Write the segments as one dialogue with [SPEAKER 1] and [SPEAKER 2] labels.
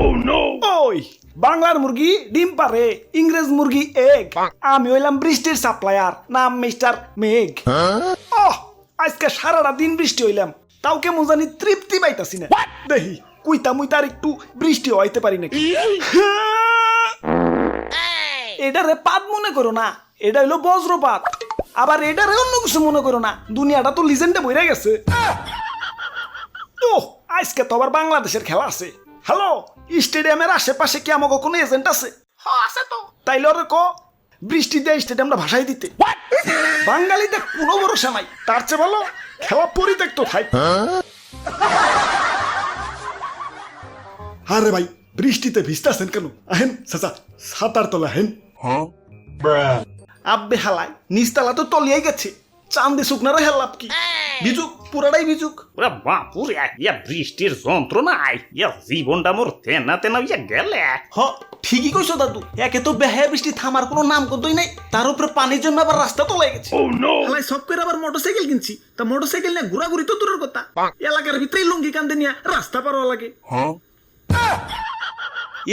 [SPEAKER 1] ওই বাংলার মুরগি ডিম পারে, ইংরেজ মুরগি এগ। আমি হইলাম বৃষ্টির সাপ্লায়ার, নাম মিস্টার মেঘ। আজকে সারাটা দিন বৃষ্টি হইলাম, তাও কেমন জানি তৃপ্তি পাইতাছি না। দেখি কুইতা মুইতা আর একটু বৃষ্টি হইতে পারি নাকি। এটারে পাত মনে করো না, এটা হইলো বজ্রপাত। আবার এটারে অন্য কিছু মনে করো না, দুনিয়াটা তো লিজেন্ডে বইরা গেছে। আজকে তো আবার বাংলাদেশের খেলা আছে। হ্যালো, স্টেডিয়ামের আশেপাশে কি আমাকে কোনো এজেন্ট আছে? আছে তো। তাইলে ওরে ক বৃষ্টি দিয়ে স্টেডিয়ামটা ভাসাই দিতে। বাঙালিদের কোনো ভরসা নাই, তার চেয়ে ভালো খেলা পরিত্যক্ত থাই। আরে ভাই, বৃষ্টিতে ভিজতেছেন কেন? আহেন চাচা, সাতার তলা হেন। আব্বে হালাই নিচতলা তো তলিয়াই গেছে, চান্দি শুকনারও হেলাপ কি ভিজুক, পুরাটাই ভিজুক।
[SPEAKER 2] ওরা বাপুরে ইয়া বৃষ্টির যন্ত্রণায় ইয়া জীবনটা মোর তেনা তেনা ইয়া গেলে।
[SPEAKER 1] হ, ঠিকই কইছো দাদু। একে তো বেহায়া বৃষ্টি থামার কোনো নাম কতই নাই, তার উপরে পানির জন্য আবার রাস্তা তলাই গেছে। হালাই সব করে আবার মোটরসাইকেল কিনছি, তা মোটরসাইকেল নিয়ে ঘোরাঘুরি তো দূরের কথা, এলাকার ভিতরেই লুঙ্গি কান্দে নিয়ে রাস্তা পার হওয়া লাগে।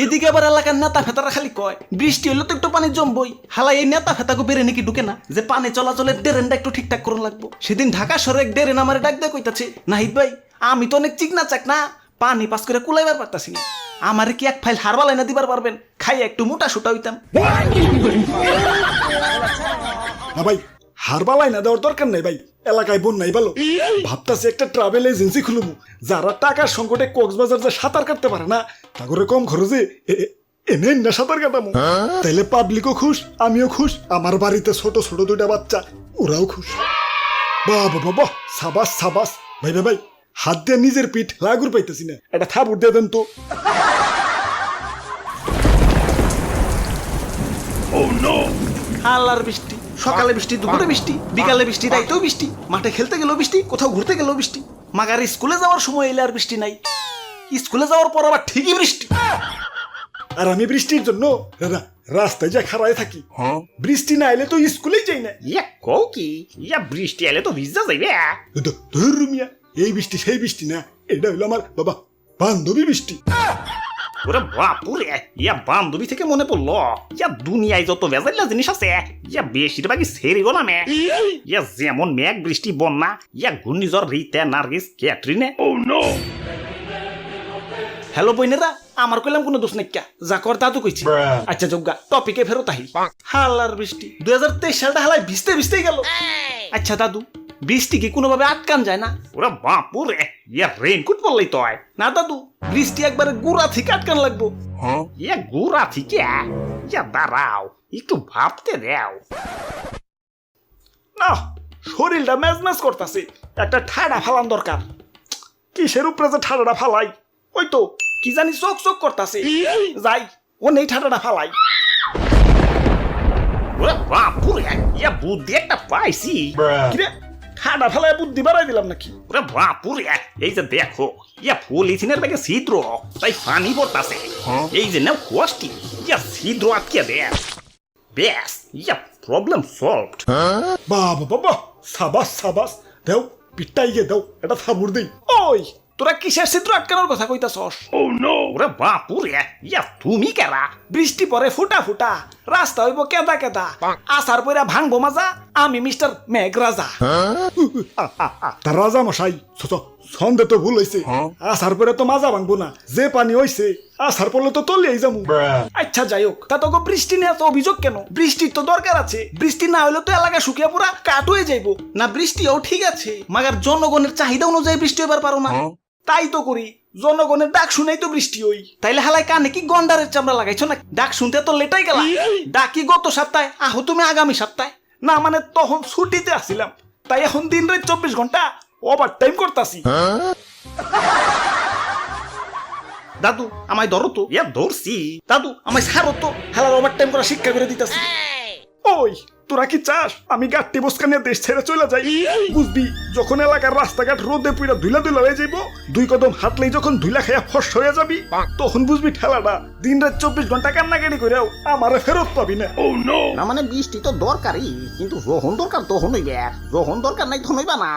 [SPEAKER 1] এদিকে আবার এলাকার নেতা ফেতারা খালি কয় বৃষ্টি হলে তো একটু পানি জমবই। হালাই এই নেতা ফেতাকে বেড়ে নাকি ঢুকে না যে পানি চলাচলের ড্রেনটা একটু ঠিকঠাক করে লাগবো। সেদিন ঢাকা শহরে এক ড্রেন আমার ডাক দেয় কইতাছে, নাহিদ ভাই আমি তো অনেক চিকনা চাক না, পানি পাস করে কুলাইবার পারতাছি না, আমারে কি এক ফাইল হারবাল এনে দিবার পারবেন? খাই একটু মোটা সুটা হইতাম। ভাই হারবাল আইনা দেওয়ার দরকার নাই ভাই, এলাকায় বোন নাই ভালো। ভাবতাছি একটা ট্রাভেল এজেন্সি খুলবো, যারা টাকার সংকটে কক্সবাজার যে সাঁতার কাটতে পারে না, তাগরে কম খরচে এনে না সাঁতার কাটামো। তাইলে পাবলিকও খুশ, আমিও খুশ, আমার বাড়িতে ছোট ছোট দুইটা বাচ্চা ওরাও খুশ। বাবা বাবা, সাবাস সাবাস। ভাই ভাই ভাই, হাত দিয়ে নিজের পিঠ লাগুর পাইতেছি না, এটা থাবুর দিয়ে দেন তো। আল্লাহর বৃষ্টি, সকালে বৃষ্টি, দুপুরে বৃষ্টি, বিকালে বৃষ্টি, রাইতেও বৃষ্টি, মাঠে খেলতে গেলেও বৃষ্টি, কোথাও ঘুরতে গেলেও বৃষ্টি। মাগার স্কুলে যাওয়ার সময় এলে আর বৃষ্টি নাই, স্কুলে যাওয়ার পর আবার ঠিকই বৃষ্টি। আর আমি বৃষ্টির জন্য রাস্তায় যা খাড়ায় থাকি, বৃষ্টি না এলে তো স্কুলেই যাই না।
[SPEAKER 2] ইয়া কও কি ইয়া বৃষ্টি এলে তো ভিজা যাইবে।
[SPEAKER 1] ধর রুমিয়া, এই বৃষ্টি সেই বৃষ্টি না, এটা হলো আমার বাবা বান্ধবী বৃষ্টি।
[SPEAKER 2] ওরে বাপুরে, ইয়া বান্ধবী থেকে মনে পড়লো ইয়া দুনিয়ায় যত ভেজাইলা জিনিস আছে ইয়া বেশিরভাগই সেরি গোলামে। ইয়া যেমন মেঘ, বৃষ্টি, বন্যা, ইয়া ঘূর্ণিঝড় রিতা, নার্গিস, ক্যাটরিনে।
[SPEAKER 1] হ্যালো বইনেরা, আমার কইলাম কোনো দোষ নাকি, যা কর তা তো কইছি। আচ্ছা যোগ্যা টপিকে ফেরত আহি। হাল্লার বৃষ্টি 2023 সালটা হালাই ভিজতে ভিজতেই গেল। আচ্ছা দাদু, বৃষ্টি কি কোনোভাবে আটকান যায় না?
[SPEAKER 2] ওরে বাপুরে, ইয়া রেইনকোট পরলেই তো হয়
[SPEAKER 1] না দাদু, বৃষ্টি একবারে গুড়া থেকে আটকান লাগবো।
[SPEAKER 2] ইয়া গুড়া থেকে ইয়া দাঁড়াও একটু ভাবতে দাও
[SPEAKER 1] না, শরীরটা ম্যাজম্যাজ করতেছে, একটা ঠাডা ফালান দরকার। কিসের উপরে যে ঠাডাটা ফালাই, ওই তো কি জানি চোখ চোখ করতেছে, যাই ও নেই ঠাডাটা ফালাই।
[SPEAKER 2] ওরে বাপুরে, ইয়া বুদ্ধি একটা পাইছি।
[SPEAKER 1] কিরে, ঠাডা ফালাই বুদ্ধি বাড়াই দিলাম নাকি?
[SPEAKER 2] ওরে বাপুরে, এই যে দেখো ইয়া পলিথিনের ব্যাগে ছিদ্র, তাই পানি পড়তাছে। এই যে নাও কষ্টি, ইয়া ছিদ্র আটকে দে, ব্যাস ইয়া প্রবলেম সলভড।
[SPEAKER 1] বাবা বাবা, সাবাস সাবাস। দেও পিটাই গিয়ে দাও, এটা থাবুর দেই। ওই তোরা কিসের ছিদ্র আটকানোর কথা কইতাছস?
[SPEAKER 2] ওরে বাপুরে, ইয়া তুমি কেরা?
[SPEAKER 1] বৃষ্টি পরে ফুটা ফুটা, রাস্তা হইব কেদা কেদা, আসার পরে ভাঙবো মাজা, আমি মিস্টার মেঘ রাজা। তার রাজা মশাই সন্দেহ তো ভুল হয়েছে, আসার পরে তো মাজা ভাঙবো না, যে পানি হইছে আসার পরে তো তলিয়েই যাবো। আচ্ছা যাই হোক, তা তোকে বৃষ্টি নিয়ে এত অভিযোগ কেন? বৃষ্টির তো দরকার আছে, বৃষ্টি না হলে তো এলাকা শুকিয়ে পুরা কাট হয়ে যাইবো না। বৃষ্টিও ঠিক আছে, মাগার জনগণের চাহিদা অনুযায়ী বৃষ্টি হইবার পারো না। তাই তো করি, জনগণের ডাক শুনেই তো বৃষ্টি হই। তাইলে হালাই কানে কি গন্ডারের চামড়া লাগাইছো না? ডাক শুনতে তো লেটাই গেল। ডাকি গত সপ্তাহে, আহো তুমি আগামী সপ্তাহে। না মানে তখন ছুটিতে আসিলাম, তাই এখন দিন রাত 24 ঘন্টা ওভার টাইম করতাছি। দাদু আমায় ধরো তো।
[SPEAKER 2] ইয়া ধরছি।
[SPEAKER 1] দাদু আমায় ছাড়ো তো, হেলার ওভার টাইম করা শিক্ষা করে দিতাছি। ওই তোরা কি চাস আমি গাট্টি বসকা নিয়ে দেশ ছেড়ে চলে যাই? বুঝবি, যখন এলাকার রাস্তাঘাট রোদে পুরা ধুলা ধুলা হয়ে যাইব, 2 কদম হাঁটলেই যখন ধুলা খাইয়া ফস হয়ে যাবি, তখন বুঝবি ঠেলাটা। দিন রাত 24 ঘন্টা কান্নাকাটি করেও আমারে ফেরত পাবি না।
[SPEAKER 2] না মানে বৃষ্টি তো দরকারই, কিন্তু যখন দরকার তখন হইবে, যখন দরকার নাই তখন হইবা না।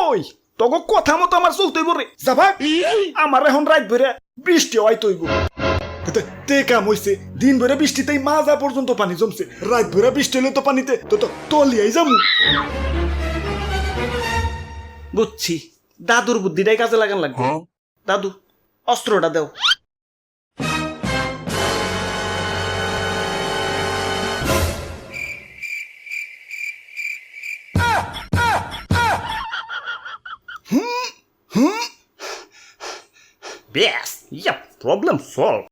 [SPEAKER 1] ওই তোকে কথা মতো আমার চলতেইব রে যাবা আমার এখন রাত ভরে বৃষ্টি হয় তৈব তে কাম হইছে দিন ভরে বৃষ্টিতেই মাজা পর্যন্ত পানি জমছে রাত ভরে বৃষ্টি হলে তো পানিতে তো তলিয়াই যামু বুঝছি দাদুর বুদ্ধিটাই কাজে লাগান লাগবে দাদু অস্ত্রটা দাও
[SPEAKER 2] ব্যাস ইয়া প্রবলেম সলভ